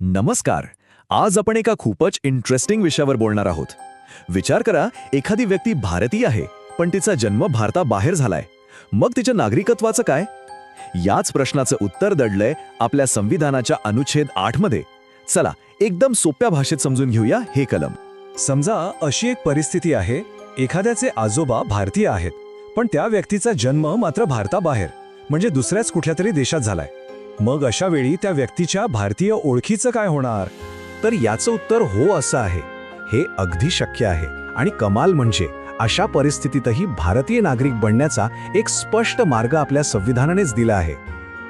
नमस्कार. आज आपण एका खूपच इंटरेस्टिंग विषयावर बोलणार आहोत. विचार करा, एखादी व्यक्ती भारतीय आहे पण तिचा जन्म भारताबाहेर झालाय. मग तिच्या नागरिकत्वाचं काय? याच प्रश्नाचं उत्तर दडलंय आपल्या संविधानाच्या अनुच्छेद 8 मध्ये. चला एकदम सोप्या भाषेत समजून घेऊया हे कलम. समजा अशी एक परिस्थिती आहे, एखाद्याचे आजोबा भारतीय आहेत पण त्या व्यक्तीचा जन्म मात्र भारताबाहेर म्हणजे दुसऱ्याच कुठल्या तरी देशात झालाय. मग अशा वेळी त्या व्यक्तीच्या भारतीय ओळखीचं काय होणार? तर याचं उत्तर हो असं आहे. हे अगदी शक्य आहे आणि कमाल म्हणजे अशा परिस्थितीतही भारतीय नागरिक बनण्याचा एक स्पष्ट मार्ग आपल्या संविधानानेच दिला आहे.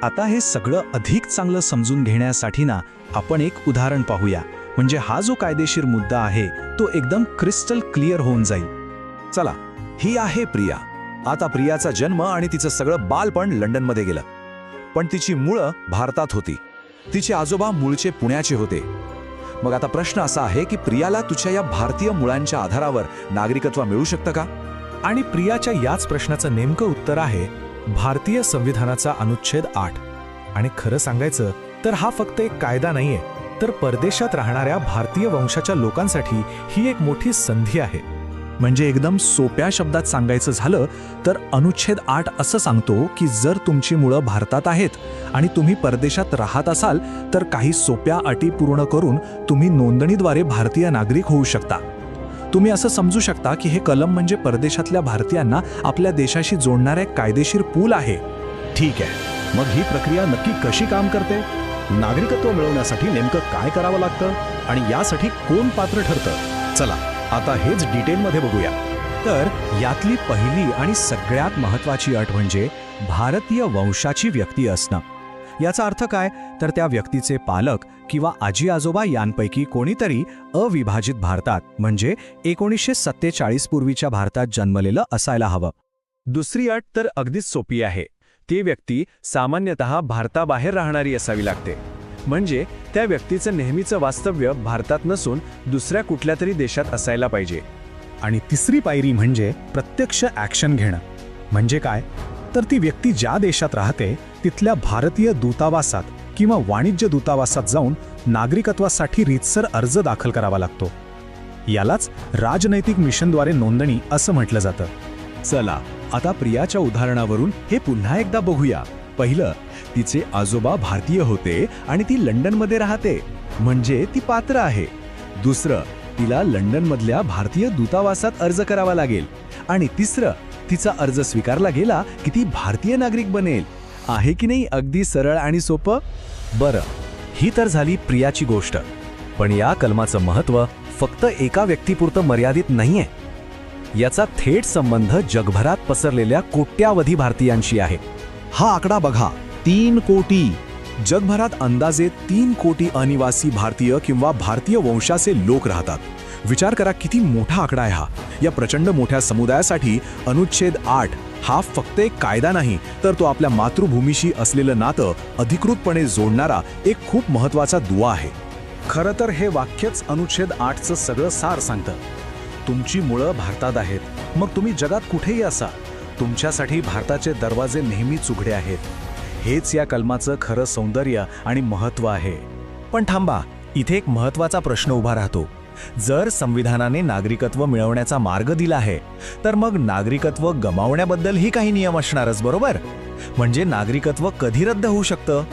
आता हे सगळं अधिक चांगलं समजून घेण्यासाठी ना आपण एक उदाहरण पाहूया, म्हणजे हा जो कायदेशीर मुद्दा आहे तो एकदम क्रिस्टल क्लिअर होऊन जाईल. चला, ही आहे प्रिया. आता प्रियाचा जन्म आणि तिचं सगळं बालपण लंडनमध्ये गेलं, पण तिची मुळं भारतात होती. तिचे आजोबा मूळचे पुण्याचे होते. मग आता प्रश्न असा आहे की प्रियाला तुझ्या या भारतीय मुळांच्या आधारावर नागरिकत्व मिळू शकतं का? आणि प्रियाच्या याच प्रश्नाचं नेमकं उत्तर आहे भारतीय संविधानाचा अनुच्छेद 8. आणि खरं सांगायचं तर हा फक्त एक कायदा नाहीये, तर परदेशात राहणाऱ्या भारतीय वंशाच्या लोकांसाठी ही एक मोठी संधी आहे. म्हणजे एकदम सोप्या शब्दात सांगायचं झालं तर अनुच्छेद 8 असं सांगतो की जर तुमची मुळं भारतात आहेत आणि तुम्ही परदेशात राहत असाल तर काही सोप्या अटी पूर्ण करून तुम्ही नोंदणीद्वारे भारतीय नागरिक होऊ शकता. तुम्ही असं समजू शकता की हे कलम म्हणजे परदेशातल्या भारतीयांना आपल्या देशाशी जोडणारा एक कायदेशीर पूल आहे. ठीक आहे, मग ही प्रक्रिया नक्की कशी काम करते? नागरिकत्व मिळवण्यासाठी नेमकं काय करावं लागतं आणि यासाठी कोण पात्र ठरतं? चला आता हेच डिटेलमध्ये बघूया. तर यातली पहिली आणि सगळ्यात महत्त्वाची अट म्हणजे भारतीय वंशाची व्यक्ती असणं. याचा अर्थ काय? तर त्या व्यक्तीचे पालक किंवा आजी आजोबा यांपैकी कोणीतरी अविभाजित भारतात म्हणजे 1947 पूर्वीच्या भारतात जन्मलेलं असायला हवं. दुसरी अट तर अगदीच सोपी आहे. ती व्यक्ती सामान्यतः भारताबाहेर राहणारी असावी लागते. म्हणजे त्या व्यक्तीचं नेहमीचं वास्तव्य भारतात नसून दुसऱ्या कुठल्या तरी देशात असायला पाहिजे. आणि तिसरी पायरी म्हणजे प्रत्यक्ष ॲक्शन घेणं. म्हणजे काय? तर ती व्यक्ती ज्या देशात राहते तिथल्या भारतीय दूतावासात किंवा वाणिज्य दूतावासात जाऊन नागरिकत्वासाठी रीतसर अर्ज दाखल करावा लागतो. यालाच राजनैतिक मिशनद्वारे नोंदणी असं म्हटलं जातं. चला आता प्रियाच्या उदाहरणावरून हे पुन्हा एकदा बघूया. पहिलं, तिचे आजोबा भारतीय होते आणि ती लंडनमध्ये राहते म्हणजे ती पात्र आहे. दुसरं, तिला लंडनमधल्या भारतीय दूतावासात अर्ज करावा लागेल. आणि तिसरं, तिचा अर्ज स्वीकारला गेला की ती भारतीय नागरिक बनेल. आहे की नाही अगदी सरळ आणि सोपं? बरं, ही तर झाली प्रियाची गोष्ट. पण या कलमाचं महत्त्व फक्त एका व्यक्तीपुरतं मर्यादित नाहीये. याचा थेट संबंध जगभरात पसरलेल्या कोट्यावधी भारतीयांशी आहे. हा आकडा बघा, 3 कोटी. जगभरात अंदाजे 3 कोटी अनिवासी भारतीय किंवा भारतीय वंशाचे लोक राहतात. विचार करा किती मोठा आकडा आहे हा. या प्रचंड मोठ्या समुदायासाठी अनुच्छेद 8 हा फक्त एक कायदा नाही, तर तो आपल्या मातृभूमीशी असलेलं नातं अधिकृतपणे जोडणारा एक खूप महत्त्वाचा दुवा आहे. खरं तर हे वाक्यच अनुच्छेद 8चं सगळं सार सांगतं. तुमची मुळं भारतात आहेत, मग तुम्ही जगात कुठेही असा, तुमच्यासाठी भारताचे दरवाजे नेहमीच उघडे आहेत. हेच या कलमाचं खरं सौंदर्य आणि महत्त्व आहे. पण थांबा, इथे एक महत्त्वाचा प्रश्न उभा राहतो. जर संविधानाने नागरिकत्व मिळवण्याचा मार्ग दिला आहे तर मग नागरिकत्व गमावण्याबद्दलही काही नियम असणारच, बरोबर? म्हणजे नागरिकत्व कधी रद्द होऊ शकतं?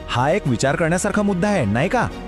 हा एक विचार करण्यासारखा मुद्दा आहे, नाही का?